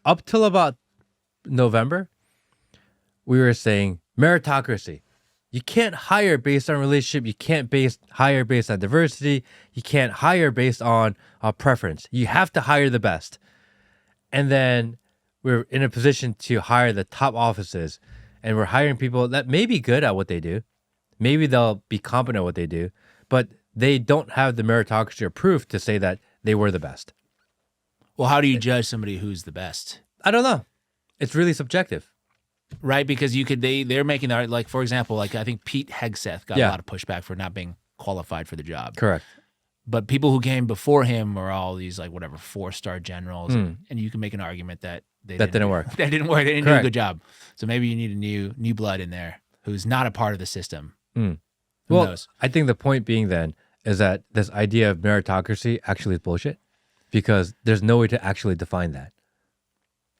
up till about November, we were saying meritocracy. You can't hire based on relationship. You can't hire based on diversity. You can't hire based on preference. You have to hire the best. And then we're in a position to hire the top offices, and we're hiring people that may be good at what they do. Maybe they'll be competent at what they do, but they don't have the meritocracy or proof to say that they were the best. Well, how do you judge somebody who's the best? I don't know. It's really subjective. Right, because they're making the like, for example, like I think Pete Hegseth got a lot of pushback for not being qualified for the job. Correct. But people who came before him were all these like whatever 4-star generals, and you can make an argument that didn't work. That didn't work. They didn't do a good job. So maybe you need a new blood in there who's not a part of the system. Who knows? I think the point being then is that this idea of meritocracy actually is bullshit because there's no way to actually define that.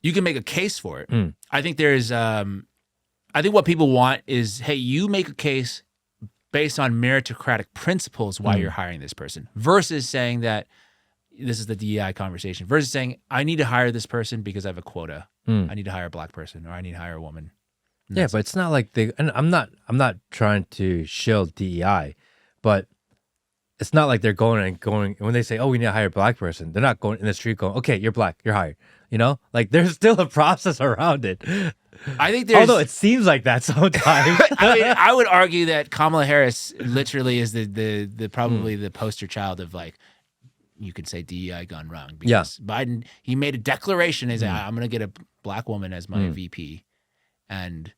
You can make a case for it. I think there's, I think what people want is, hey, you make a case based on meritocratic principles why you're hiring this person versus saying that this is the DEI conversation versus saying, I need to hire this person because I have a quota. I need to hire a black person or I need to hire a woman. Yeah, but it's not like and I'm not trying to shield DEI, but it's not like they're going when they say, oh, we need to hire a black person, they're not going in the street going, okay, you're black, you're hired. You know, like there's still a process around it. I think there's, although it seems like that sometimes. I mean, I would argue that Kamala Harris literally is the probably the poster child of like, you could say DEI gone wrong because Biden, he made a declaration is I'm going to get a black woman as my VP, and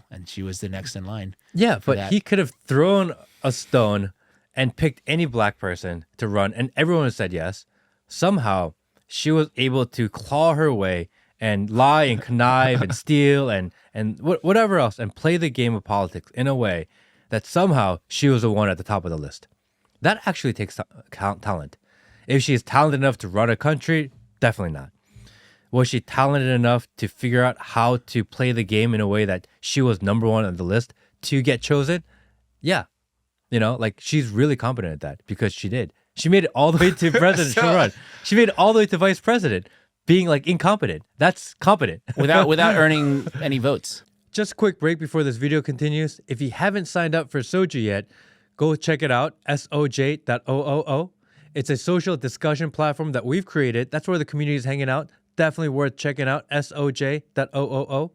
and she was the next in line. Yeah, but he could have thrown a stone and picked any black person to run, and everyone said yes. Somehow, she was able to claw her way and lie and connive and steal and whatever else and play the game of politics in a way that somehow she was the one at the top of the list. That actually takes talent. If she is talented enough to run a country, definitely not. Was she talented enough to figure out how to play the game in a way that she was number one on the list to get chosen? Yeah. Like she's really competent at that because she did. She made it all the way to president to run. She made it all the way to vice president, being like incompetent. That's competent. without earning any votes. Just a quick break before this video continues. If you haven't signed up for Soju yet, go check it out, soj.oo. It's a social discussion platform that we've created. That's where the community is hanging out. Definitely worth checking out, soj.oo.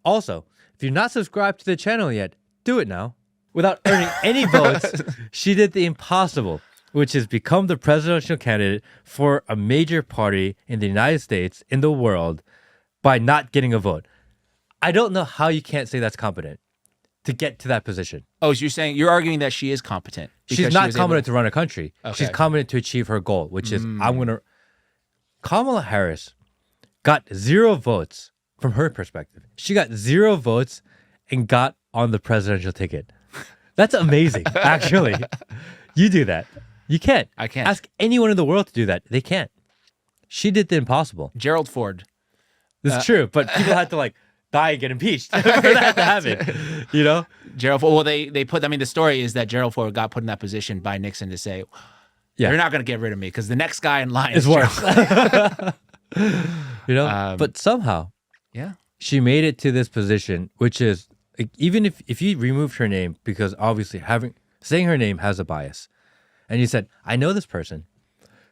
Also, if you're not subscribed to the channel yet, do it now. Without earning any votes, she did the impossible, which is become the presidential candidate for a major party in the United States, in the world, by not getting a vote. I don't know how you can't say that's competent to get to that position. Oh, so you're arguing that she is competent. She's not competent to run a country. Okay. She's competent to achieve her goal, which is Kamala Harris got 0 votes from her perspective. She got 0 votes and got on the presidential ticket. That's amazing, actually. You do that. You can't. I can't. Ask anyone in the world to do that. They can't. She did the impossible. Gerald Ford. That's true, but people had to die and get impeached for that to happen. Gerald Ford. Well, they put. I mean, the story is that Gerald Ford got put in that position by Nixon to say, "You're not going to get rid of me because the next guy in line is worse." But somehow, she made it to this position, which is even if you removed her name, because obviously saying her name has a bias, and you said, "I know this person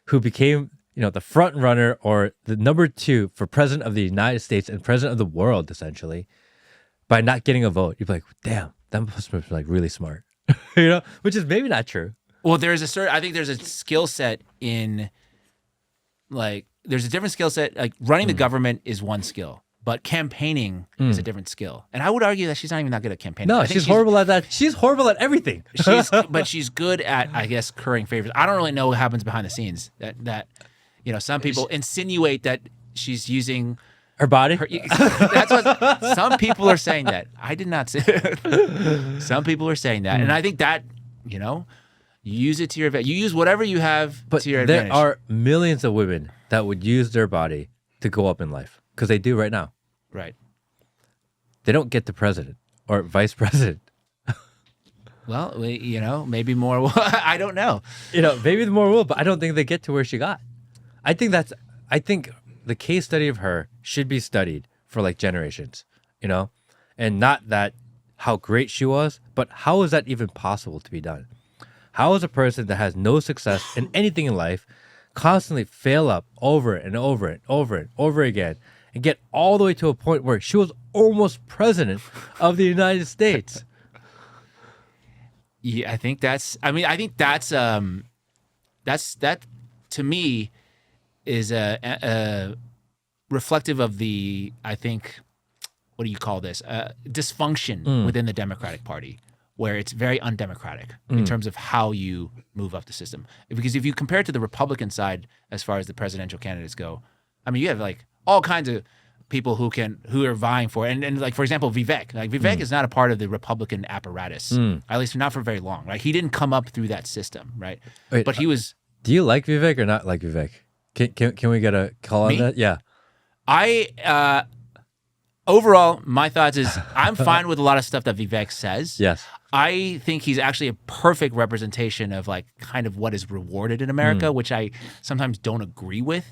who became." The front runner or the number 2 for president of the United States and president of the world, essentially, by not getting a vote. You'd be like, damn, that must have been really smart, which is maybe not true. Well, I think there's a skill set in there's a different skill set. Like running the government is one skill, but campaigning is a different skill. And I would argue that she's not even that good at campaigning. No, she's horrible at that. She's horrible at everything. But she's good at, I guess, currying favors. I don't really know what happens behind the scenes that some people insinuate that she's using her body. That's what some people are saying. That I did not say. Some people are saying that, and I think that you use it to your advantage. You use whatever you have to your advantage. There are millions of women that would use their body to go up in life because they do right now. Right. They don't get to president or vice president. Well, maybe more. I don't know. Maybe more will, but I don't think they get to where she got. I think the case study of her should be studied for like generations, you know, and not that how great she was, but how is that even possible to be done? How is a person that has no success in anything in life constantly fail up over and over and over and over again and get all the way to a point where she was almost president of the United States? Yeah, I think that's that to me is a reflective of the, I think, what do you call this? Dysfunction within the Democratic Party, where it's very undemocratic in terms of how you move up the system. Because if you compare it to the Republican side, as far as the presidential candidates go, I mean, you have like all kinds of people who are vying for it. And like, for example, Vivek. Like Vivek is not a part of the Republican apparatus, at least not for very long, right? He didn't come up through that system, right? Wait, but he was... Do you like Vivek or not like Vivek? Can we get a call on that? Yeah. Overall, my thoughts is I'm fine with a lot of stuff that Vivek says. Yes. I think he's actually a perfect representation of like kind of what is rewarded in America, which I sometimes don't agree with.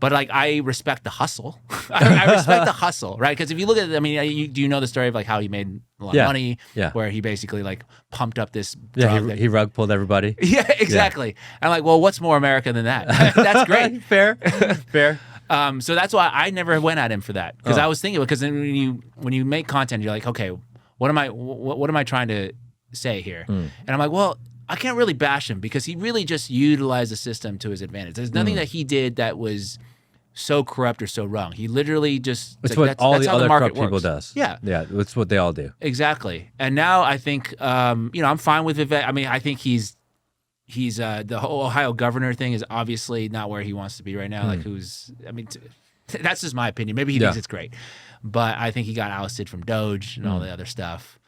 But like I respect the hustle. I respect the hustle, right? Because if you look at, I mean, do you know the story of like how he made a lot of money? Yeah. Where he basically like pumped up this. Yeah, he rug pulled everybody. Yeah, exactly. Yeah. I'm like, well, what's more America than that? That's great. Fair. So that's why I never went at him for that, because I was thinking, because when you make content, you're like, okay, what am I trying to say here? And I'm like, well, I can't really bash him because he really just utilized the system to his advantage. There's nothing that he did that was so corrupt or so wrong. He literally just it's like, what all the other corrupt people does. Yeah, that's what they all do. Exactly. And now I think I'm fine with Vivek. I mean, I think he's the whole Ohio governor thing is obviously not where he wants to be right now. Like that's just my opinion. Maybe he thinks it's great, but I think he got ousted from Doge and all the other stuff.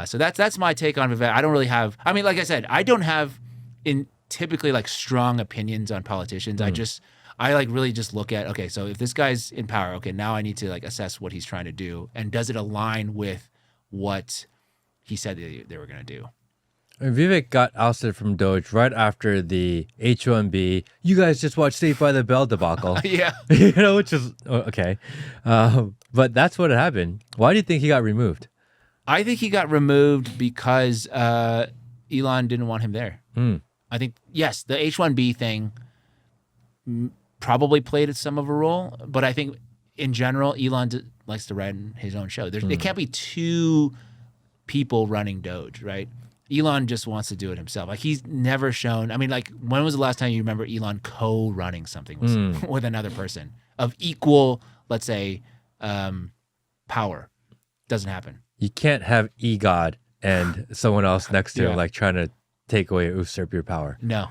So that's my take on Vivek. I don't really have, I mean, like I said, I don't have typically like strong opinions on politicians. I like really just look at, okay, so if this guy's in power, okay, now I need to like assess what he's trying to do. And does it align with what he said they were going to do? And Vivek got ousted from Doge right after the H-1B. You guys just watched Saved by the Bell debacle. Yeah. Which is okay. But that's what happened. Why do you think he got removed? I think he got removed because Elon didn't want him there. I think, yes, the H-1B thing probably played some of a role, but I think in general, Elon likes to run his own show. There can't be two people running Doge, right? Elon just wants to do it himself. Like he's never shown. I mean, like when was the last time you remember Elon co-running something with another person of equal, let's say, power? Doesn't happen. You can't have EGOD and someone else next to him, like trying to take away, usurp your power. No.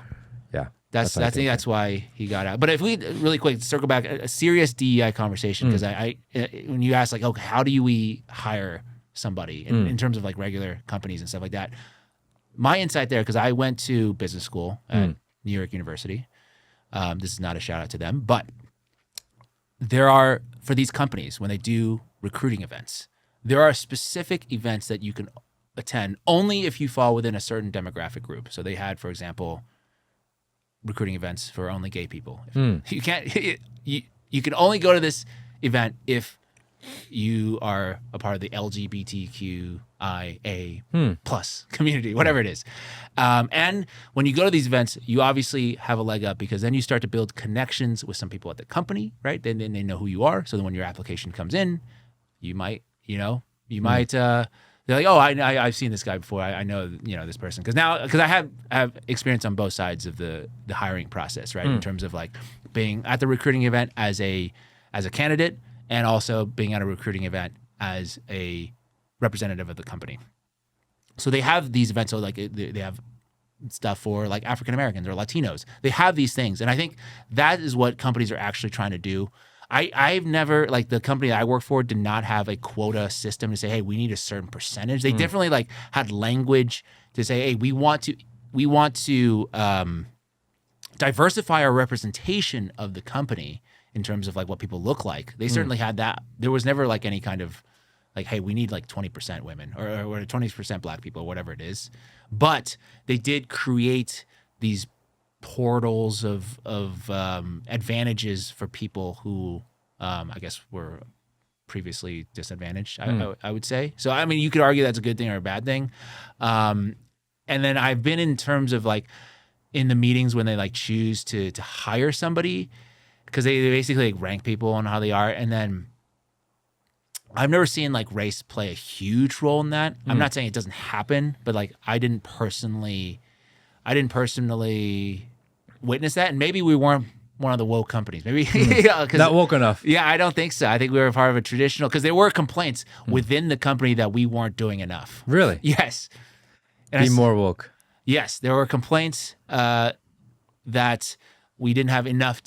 Yeah. I think that's why he got out. But if we really quick circle back, a serious DEI conversation, because I when you ask like, okay, how do we hire somebody in terms of like regular companies and stuff like that? My insight there, because I went to business school at New York University. This is not a shout out to them, but there are, for these companies, when they do recruiting events, there are specific events that you can attend only if you fall within a certain demographic group. So they had, for example, recruiting events for only gay people. You can't. You can only go to this event if you are a part of the LGBTQIA plus community, whatever it is. And when you go to these events, you obviously have a leg up, because then you start to build connections with some people at the company, right? Then they know who you are. So then when your application comes in, you might, they're like, oh, I've seen this guy before. I know, this person. Because I have experience on both sides of the hiring process, right? In terms of like being at the recruiting event as a candidate, and also being at a recruiting event as a representative of the company. So they have these events. So like they have stuff for like African Americans or Latinos. They have these things. And I think that is what companies are actually trying to do. I've never, like the company I work for did not have a quota system to say, hey, we need a certain percentage. They definitely like had language to say, hey, we want to diversify our representation of the company in terms of like what people look like. They certainly had that. There was never like any kind of like, hey, we need like 20% women or 20% black people or whatever it is. But they did create these portals of advantages for people who I guess were previously disadvantaged, I would say. So, I mean, you could argue that's a good thing or a bad thing. And then I've been in terms of like in the meetings when they like choose to hire somebody, because they basically like rank people on how they are. And then I've never seen like race play a huge role in that. I'm not saying it doesn't happen, but like I didn't personally witness that. And maybe we weren't one of the woke companies. Maybe not woke enough. Yeah, I don't think so. I think we were part of a traditional, because there were complaints within the company that we weren't doing enough. Really? Yes. And Be more woke. Yes, there were complaints that we didn't have enough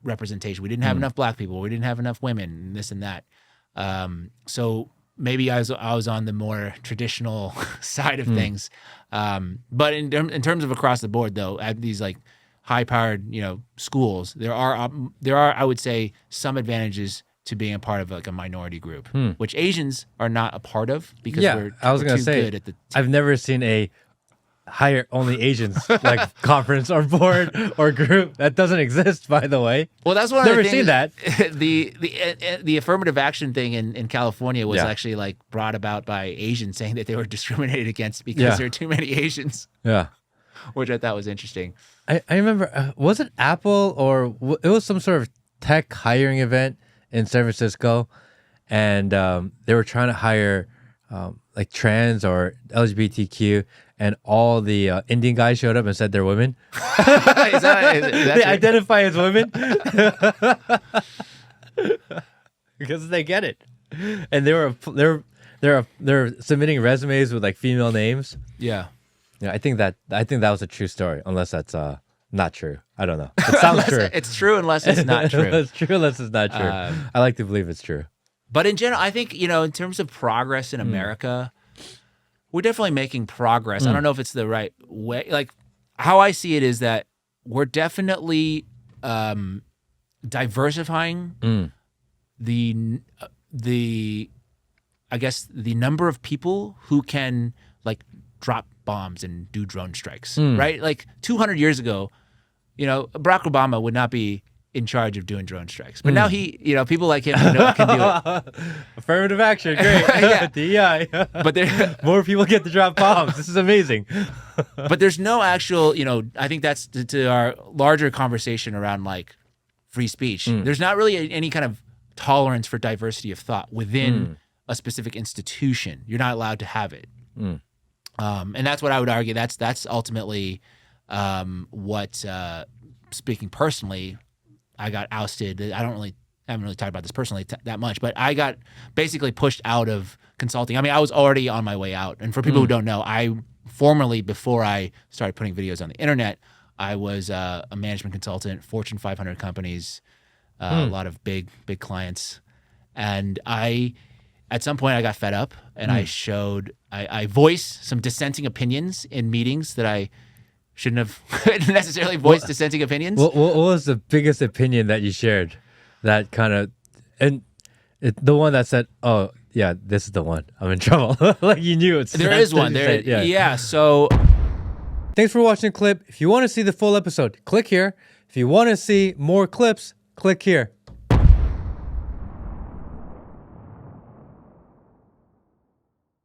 representation. We didn't have enough black people. We didn't have enough women, and this and that. So maybe I was on the more traditional side of things. But in terms of across the board, though, at these like high-powered, schools, there are I would say some advantages to being a part of like a minority group, which Asians are not a part of because we're too good at the. I've never seen a hire only Asians like conference or board or group that doesn't exist. By the way, well, that's one never of the seen that. The affirmative action thing in California was actually like brought about by Asians saying that they were discriminated against because there are too many Asians. Yeah, which I thought was interesting. I remember, was it Apple or it was some sort of tech hiring event in San Francisco, and they were trying to hire like trans or LGBTQ, and all the Indian guys showed up and said they're women. Is they identify as women because they get it, and they're submitting resumes with like female names. Yeah. Yeah, I think that was a true story, unless that's not true. I don't know. It sounds true. It's true unless it's not true. It's true unless it's not true. I like to believe it's true. But in general, I think, in terms of progress in America, we're definitely making progress. I don't know if it's the right way. Like, how I see it is that we're definitely diversifying the I guess the number of people who can like drop bombs and do drone strikes, right? Like 200 years ago, Barack Obama would not be in charge of doing drone strikes, but now he, people like him can do it. Affirmative action, great. DEI. But more people get to drop bombs. This is amazing. But there's no actual, I think that's to our larger conversation around like free speech. There's not really any kind of tolerance for diversity of thought within a specific institution. You're not allowed to have it. And that's what I would argue. That's ultimately what, speaking personally, I got ousted. I haven't really talked about this personally that much, but I got basically pushed out of consulting. I mean, I was already on my way out. And for people who don't know, I formerly, before I started putting videos on the internet, I was a management consultant, Fortune 500 companies, a lot of big clients. And at some point I got fed up, and I voiced some dissenting opinions in meetings that I shouldn't have necessarily voiced dissenting opinions. What was the biggest opinion that you shared? That kind of, the one that said, "Oh yeah, this is the one. I'm in trouble." Like you knew it's. There is one. Yeah. So, thanks for watching the clip. If you want to see the full episode, click here. If you want to see more clips, click here.